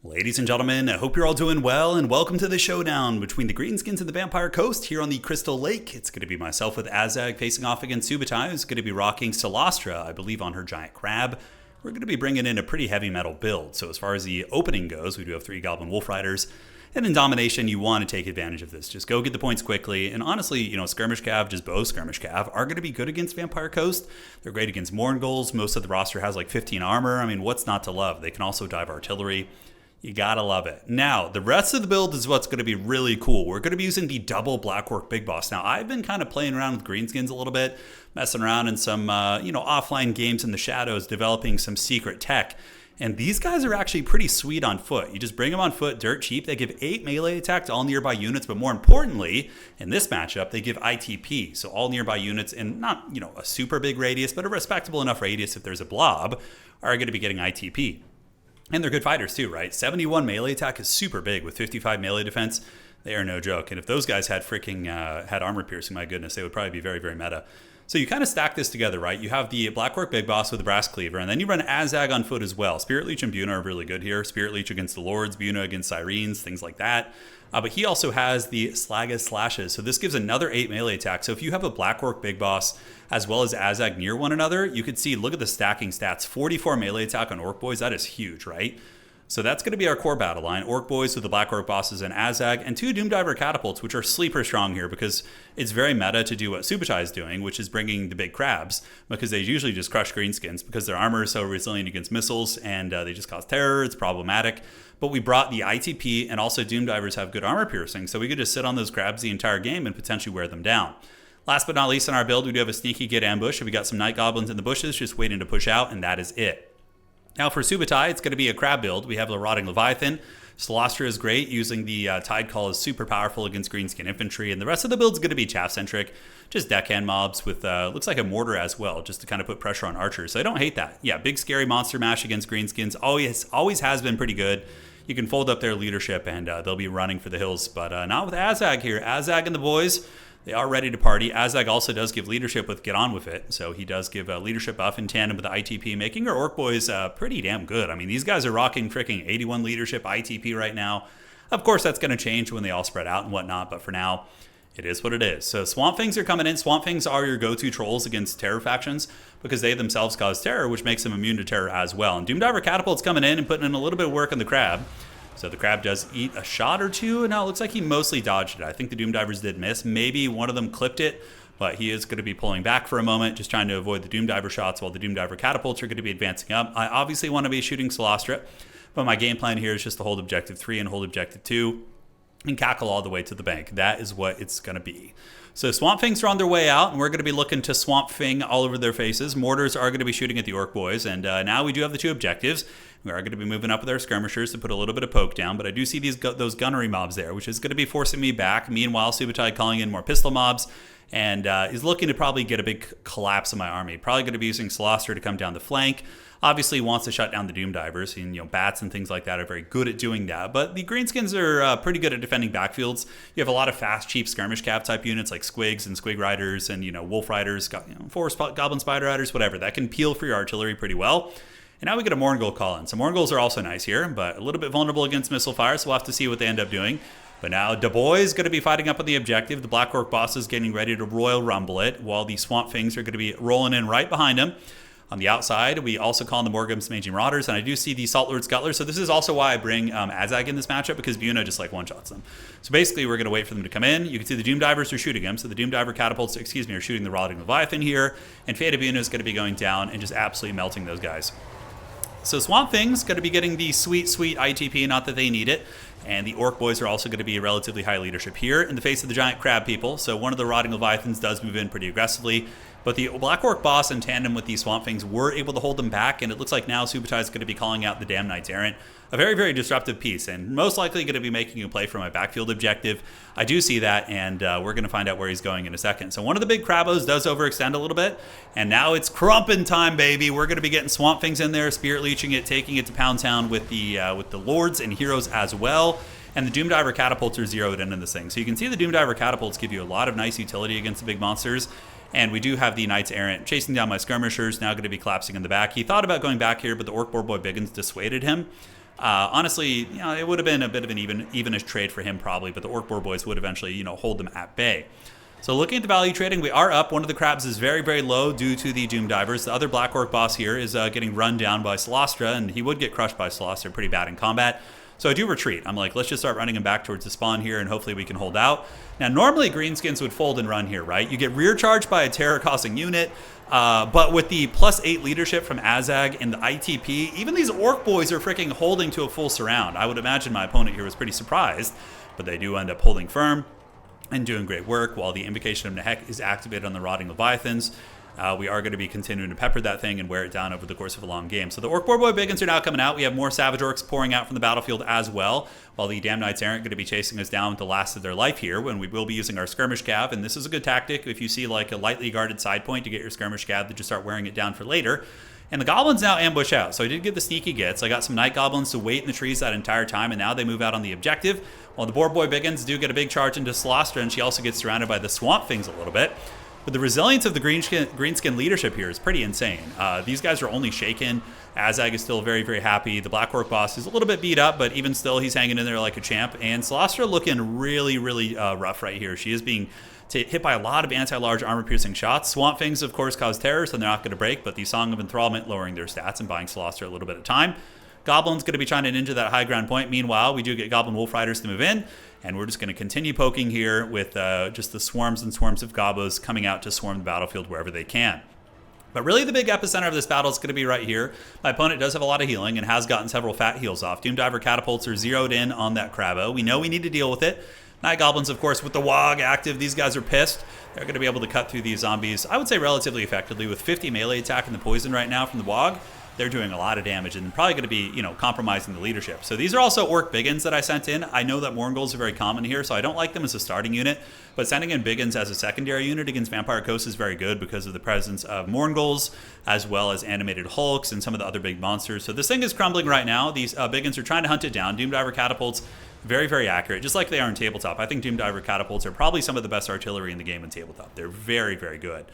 Ladies and gentlemen, I hope you're all doing well, and welcome to the showdown between the Greenskins and the Vampire Coast here on the Crystal Lake. It's going to be myself with Azag facing off against Subutai, who's going to be rocking Celastra, I believe, on her giant crab. We're going to be bringing in a pretty heavy metal build, so as far as the opening goes, we do have 3 Goblin Wolf Riders. And in Domination, you want to take advantage of this. Just go get the points quickly. And honestly, Skirmish Cav, just bow Skirmish Cav, are going to be good against Vampire Coast. They're great against Mourngulls. Most of the roster has like 15 armor. I mean, what's not to love? They can also dive artillery. You gotta love it. Now, the rest of the build is what's going to be really cool. We're going to be using the double Blackwork Big Boss. Now, I've been kind of playing around with Greenskins a little bit, messing around in some, offline games in the shadows, developing some secret tech. And these guys are actually pretty sweet on foot. You just bring them on foot dirt cheap. They give 8 melee attack to all nearby units, but more importantly, in this matchup, they give ITP. So all nearby units in not, a super big radius, but a respectable enough radius if there's a blob, are going to be getting ITP. And they're good fighters too, right? 71 melee attack is super big with 55 melee defense. They are no joke. And if those guys had had armor piercing, my goodness, they would probably be very, very meta. So you kind of stack this together, right? You have the Blackwork Big Boss with the Brass Cleaver, and then you run Azag on foot as well. Spirit Leech and Buna are really good here. Spirit Leech against the Lords, Buna against Sirens, things like that. But he also has the Slagas Slashes, so this gives another 8 melee attack. So if you have a Blackwork Big Boss as well as Azag near one another, you could see, look at the stacking stats. 44 melee attack on Orc Boys, that is huge, right? So that's going to be our core battle line. Orc Boys with the Black Orc Bosses and Azag, and 2 Doomdiver Catapults, which are sleeper strong here because it's very meta to do what Subutai is doing, which is bringing the big crabs, because they usually just crush Greenskins because their armor is so resilient against missiles, and they just cause terror. It's problematic. But we brought the ITP, and also Doomdivers have good armor piercing, so we could just sit on those crabs the entire game and potentially wear them down. Last but not least in our build, we do have a sneaky get ambush. We got some Night Goblins in the bushes just waiting to push out, and that is it. Now for Subutai, it's going to be a crab build. We have the Rotting Leviathan. Celastra is great. Using the Tide Call is super powerful against Greenskin Infantry. And the rest of the build is going to be chaff-centric. Just deckhand mobs with, looks like a mortar as well, just to kind of put pressure on archers. So I don't hate that. Yeah, big scary monster mash against Greenskins. Always has been pretty good. You can fold up their leadership and they'll be running for the hills. But not with Azag here. Azag and the boys, they are ready to party. Azag also does give leadership with Get On With It. So he does give a leadership buff in tandem with the ITP, making our Orc Boys pretty damn good. I mean, these guys are rocking freaking 81 leadership ITP right now. Of course, that's going to change when they all spread out and whatnot. But for now, it is what it is. So Swamp Things are coming in. Swamp Things are your go-to trolls against terror factions because they themselves cause terror, which makes them immune to terror as well. And Doomdiver Catapult's coming in and putting in a little bit of work on the crab. So the crab does eat a shot or two, and now it looks like he mostly dodged it. I think the Doomdivers did miss. Maybe one of them clipped it, but he is going to be pulling back for a moment, just trying to avoid the Doomdiver shots while the Doomdiver Catapults are going to be advancing up. I obviously want to be shooting Celastra, but my game plan here is just to hold Objective 3 and hold Objective 2 and cackle all the way to the bank. That is what it's going to be. So Swamp Things are on their way out, and we're going to be looking to Swamp Thing all over their faces. Mortars are going to be shooting at the Orc Boys, and now we do have the 2 objectives. We are going to be moving up with our skirmishers to put a little bit of poke down, but I do see those gunnery mobs there, which is going to be forcing me back. Meanwhile, Subutai calling in more pistol mobs, and is looking to probably get a big collapse in my army. Probably going to be using Celastra to come down the flank. Obviously wants to shut down the Doomdivers, and bats and things like that are very good at doing that. But the Greenskins are pretty good at defending backfields. You have a lot of fast, cheap skirmish cav type units like Squigs and Squig Riders and Wolf Riders, Forest Goblin Spider Riders, whatever. That can peel for your artillery pretty well. And now we get a Mourngull call in. So Mourngulls are also nice here, but a little bit vulnerable against missile fire, so we'll have to see what they end up doing. But now Du Bois is going to be fighting up on the objective. The Black Orc Boss is getting ready to Royal Rumble it, while the Swamp Things are going to be rolling in right behind him. On the outside, we also call in the Morgums Maging Marauders, and I do see the Salt Lord Scuttler. So this is also why I bring Azag in this matchup, because Buna just one-shots them. So basically, we're going to wait for them to come in. You can see the Doomdivers are shooting him. So the Doomdiver Catapults, are shooting the Rotting Leviathan here. And Fada Buna is going to be going down and just absolutely melting those guys. So Swamp Thing's going to be getting the sweet, sweet ITP, not that they need it. And the Orc Boys are also going to be a relatively high leadership here in the face of the giant crab people. So one of the Rotting Leviathans does move in pretty aggressively. But the Black Orc Boss in tandem with these Swamp Things were able to hold them back. And it looks like now Subutai is going to be calling out the Damn Knights Errant. A very, very disruptive piece, and most likely going to be making a play for my backfield objective. I do see that, and we're going to find out where he's going in a second. So one of the big Crabos does overextend a little bit, and now it's crumpin' time, baby. We're going to be getting Swamp Things in there, Spirit Leeching it, taking it to Pound Town with the Lords and Heroes as well. And the Doomdiver Catapults are zeroed in this thing. So you can see the Doomdiver Catapults give you a lot of nice utility against the big monsters. And we do have the Knights Errant chasing down my skirmishers, now going to be collapsing in the back. He thought about going back here, but the Orc Boar Boy Biggins dissuaded him. Honestly, it would have been a bit of an evenish trade for him probably, but the Orc Boar Boys would eventually, hold them at bay. So looking at the value trading, we are up. One of the crabs is very, very low due to the Doom Divers. The other Black Orc boss here is getting run down by Solastra, and he would get crushed by Solastra pretty bad in combat. So I do retreat. I'm like, let's just start running him back towards the spawn here, and hopefully we can hold out. Now, normally Greenskins would fold and run here, right? You get rear charged by a terror-causing unit, but with the +8 leadership from Azag and the ITP, even these Orc Boys are freaking holding to a full surround. I would imagine my opponent here was pretty surprised, but they do end up holding firm and doing great work while the Invocation of Nehek is activated on the Rotting Leviathans. We are going to be continuing to pepper that thing and wear it down over the course of a long game. So the Orc Boar Boy Biggins are now coming out. We have more Savage Orcs pouring out from the battlefield as well, while the Damned Knights aren't going to be chasing us down with the last of their life here, when we will be using our Skirmish Cav. And this is a good tactic if you see like a lightly guarded side point to get your Skirmish Cav to just start wearing it down for later. And the Goblins now ambush out. So I did get the sneaky gets. I got some Night Goblins to wait in the trees that entire time, and now they move out on the objective. While the Boar Boy Biggins do get a big charge into Solastra, and she also gets surrounded by the Swamp Things a little bit. But the resilience of the Greenskin leadership here is pretty insane. These guys are only shaken. Azag is still very, very happy. The Black Orc boss is a little bit beat up, but even still, he's hanging in there like a champ. And Solastra looking really, really rough right here. She is being hit by a lot of anti-large armor-piercing shots. Swamp Things, of course, cause terror, so they're not going to break, but the Song of Enthrallment lowering their stats and buying Solastra a little bit of time. Goblin's going to be trying to ninja that high ground point. Meanwhile, we do get Goblin Wolf Riders to move in, and we're just going to continue poking here with just the swarms and swarms of Gobos coming out to swarm the battlefield wherever they can. But really the big epicenter of this battle is going to be right here. My opponent does have a lot of healing and has gotten several fat heals off. Doom Diver catapults are zeroed in on that Crabbo. We know we need to deal with it. Night Goblins, of course, with the WOG active, these guys are pissed. They're going to be able to cut through these zombies, I would say relatively effectively, with 50 melee attack and the poison right now from the WOG. They're doing a lot of damage and probably going to be, compromising the leadership. So these are also Orc Biggins that I sent in. I know that Mourngulls are very common here, so I don't like them as a starting unit. But sending in Biggins as a secondary unit against Vampire Coast is very good because of the presence of Mourngulls, as well as animated Hulks and some of the other big monsters. So this thing is crumbling right now. These Biggins are trying to hunt it down. Doom Diver catapults, very, very accurate, just like they are in Tabletop. I think Doom Diver catapults are probably some of the best artillery in the game in Tabletop. They're very, very good.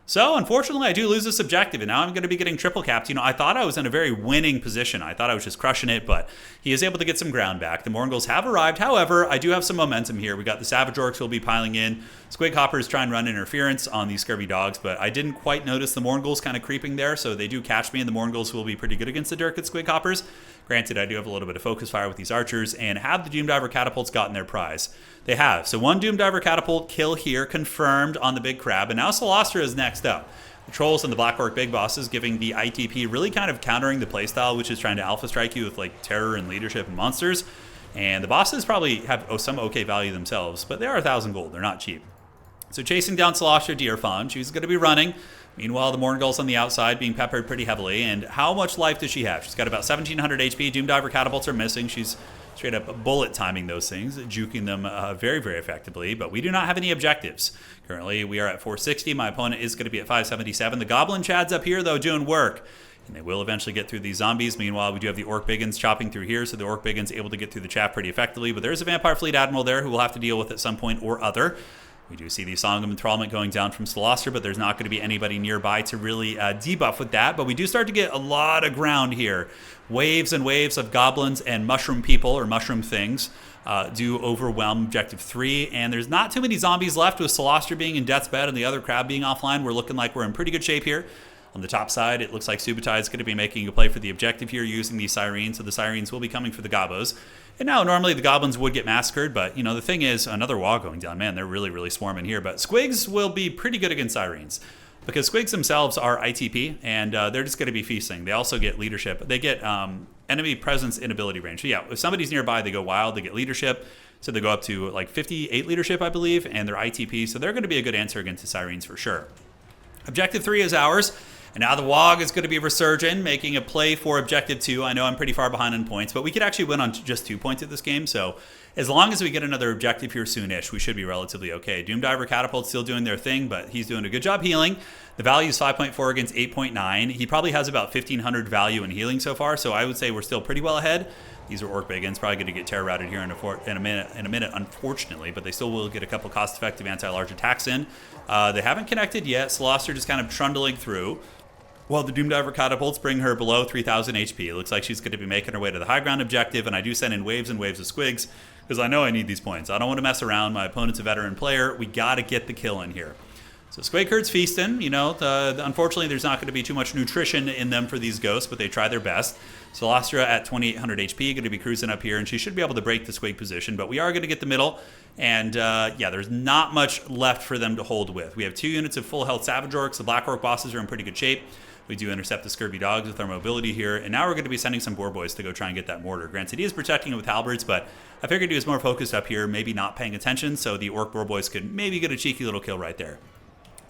So, unfortunately, I do lose this objective, and now I'm going to be getting triple capped. I thought I was in a very winning position. I thought I was just crushing it, but he is able to get some ground back. The Mourngulls have arrived. However, I do have some momentum here. We got the Savage Orcs who will be piling in. Squig Hoppers try and run interference on these Scurvy Dogs, but I didn't quite notice the Mourngulls kind of creeping there, so they do catch me, and the Mourngulls will be pretty good against the Dirkit Squig Hoppers. Granted, I do have a little bit of focus fire with these archers, and have the Doom Diver catapults gotten their prize? They have. So one Doom Diver catapult kill here confirmed on the big crab, and now Solastra is next up. The Trolls and the Black Orc big bosses giving the ITP really kind of countering the playstyle, which is trying to alpha strike you with like terror and leadership and monsters. And the bosses probably have some okay value themselves, but they are 1,000 gold. They're not cheap. So chasing down Solastra Deerfawn, she's going to be running. Meanwhile, the Mourngulls on the outside being peppered pretty heavily. And how much life does she have? She's got about 1,700 HP. Doom Diver catapults are missing. She's straight up bullet timing those things, juking them very, very effectively. But we do not have any objectives. Currently, we are at 460. My opponent is going to be at 577. The Goblin Chads up here, though, doing work. And they will eventually get through these zombies. Meanwhile, we do have the Orc Biggins chopping through here, so the Orc Biggins able to get through the chaff pretty effectively. But there's a Vampire Fleet Admiral there who we'll have to deal with at some point or other. We do see the Song of Enthrallment going down from Solastra, but there's not going to be anybody nearby to really debuff with that. But we do start to get a lot of ground here. Waves and waves of goblins and mushroom people, or mushroom things, do overwhelm Objective 3. And there's not too many zombies left, with Solastra being in death's bed and the other crab being offline. We're looking like we're in pretty good shape here. On the top side, it looks like Subutai is going to be making a play for the objective here using the Sirens, so the Sirens will be coming for the Gobos. And now, normally the Goblins would get massacred, but, the thing is, another wall going down. Man, they're really, really swarming here. But Squigs will be pretty good against Sirens, because Squigs themselves are ITP, and they're just going to be feasting. They also get leadership. They get enemy presence in ability range. So yeah, if somebody's nearby, they go wild, they get leadership. So they go up to like 58 leadership, I believe, and they're ITP. So they're going to be a good answer against the Sirens for sure. Objective 3 is ours. And now the WOG is going to be resurgent, making a play for Objective 2. I know I'm pretty far behind in points, but we could actually win on just 2 points at this game. So as long as we get another objective here soonish, we should be relatively okay. Doom Diver Catapult's still doing their thing, but he's doing a good job healing. The value is 5.4 against 8.9. He probably has about 1,500 value in healing so far, so I would say we're still pretty well ahead. These are Orc Biggins, probably going to get terror routed here in a minute, unfortunately, but they still will get a couple cost-effective anti-large attacks in. They haven't connected yet. Solastra just kind of trundling through. Well, the Doomdiver catapults bring her below 3,000 HP. It looks like she's going to be making her way to the high ground objective, and I do send in waves and waves of squigs because I know I need these points. I don't want to mess around. My opponent's a veteran player. We got to get the kill in here. So Squig Herd's feasting. Unfortunately, there's not going to be too much nutrition in them for these ghosts, but they try their best. Celestra at 2,800 HP, going to be cruising up here, and she should be able to break the Squig position, but we are going to get the middle, and there's not much left for them to hold with. We have 2 units of full health Savage Orcs. The Black Orc bosses are in pretty good shape. We do intercept the Scurvy Dogs with our mobility here, and now we're going to be sending some Boar Boys to go try and get that mortar. Granted, he is protecting it with halberds, but I figured he was more focused up here, maybe not paying attention, so the Orc Boar Boys could maybe get a cheeky little kill right there.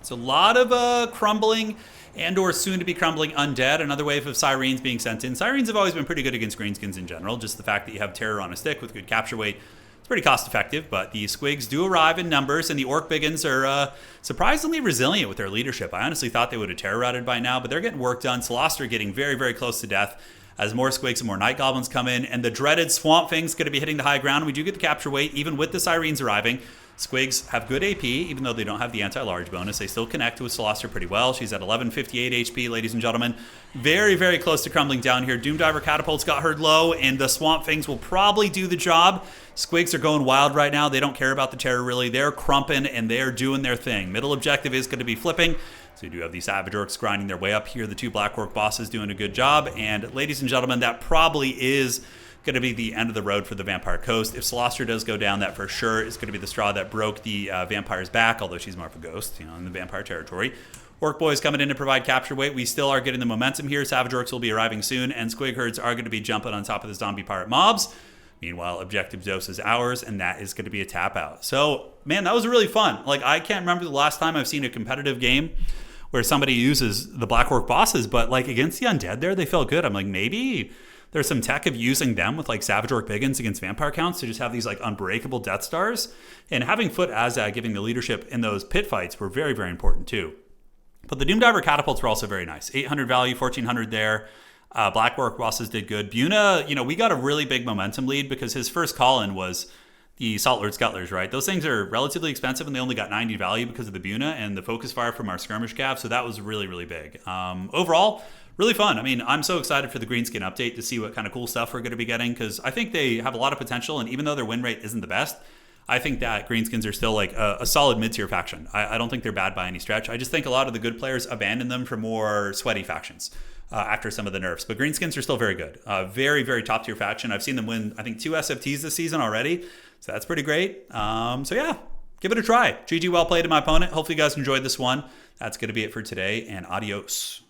It's a lot of crumbling and or soon-to-be crumbling undead. Another wave of Sirens being sent in. Sirens have always been pretty good against Greenskins in general. Just the fact that you have Terror on a stick with good capture weight, it's pretty cost-effective. But the Squigs do arrive in numbers, and the Orc Biggins are surprisingly resilient with their leadership. I honestly thought they would have terror-routed by now, but they're getting work done. Celestra getting very, very close to death as more Squigs and more Night Goblins come in. And the dreaded Swamp Thing's going to be hitting the high ground. We do get the capture weight, even with the Sirens arriving. Squigs have good AP, even though they don't have the anti-large bonus. They still connect with Celestra pretty well. She's at 1158 HP, ladies and gentlemen. Very, very close to crumbling down here. Doomdiver catapults got her low, and the Swamp Things will probably do the job. Squigs are going wild right now. They don't care about the terror, really. They're crumping, and they're doing their thing. Middle objective is going to be flipping. So you do have these Savage Orcs grinding their way up here. The 2 Black Orc bosses doing a good job. And ladies and gentlemen, that probably is going to be the end of the road for the Vampire Coast. If Celestra does go down, that for sure is going to be the straw that broke the Vampire's back, although she's more of a ghost, in the Vampire territory. Orc Boys coming in to provide capture weight. We still are getting the momentum here. Savage Orcs will be arriving soon, and Squig Herds are going to be jumping on top of the zombie pirate mobs. Meanwhile, Objective Dose is ours, and that is going to be a tap out. So, man, that was really fun. I can't remember the last time I've seen a competitive game where somebody uses the Black Orc bosses, but against the undead there, they felt good. I'm like, maybe there's some tech of using them with Savage Orc Biggins against vampire counts to just have these unbreakable Death Stars. And having Foot Azag giving the leadership in those pit fights were very, very important too. But the Doomdiver catapults were also very nice. 800 value, 1400 there. Black Orc bosses did good. Buna, we got a really big momentum lead because his first call-in was the Salt Lord Scuttlers, right? Those things are relatively expensive, and they only got 90 value because of the Buna and the focus fire from our skirmish cap, so that was really, really big. Overall, really fun. I'm so excited for the Greenskin update to see what kind of cool stuff we're going to be getting, because I think they have a lot of potential, and even though their win rate isn't the best, I think that Greenskins are still a solid mid-tier faction. I don't think they're bad by any stretch. I just think a lot of the good players abandoned them for more sweaty factions after some of the nerfs. But Greenskins are still very good. Very, very top-tier faction. I've seen them win, I think, 2 SFTs this season already, so that's pretty great. So yeah, give it a try. GG, well played to my opponent. Hopefully you guys enjoyed this one. That's going to be it for today, and adios.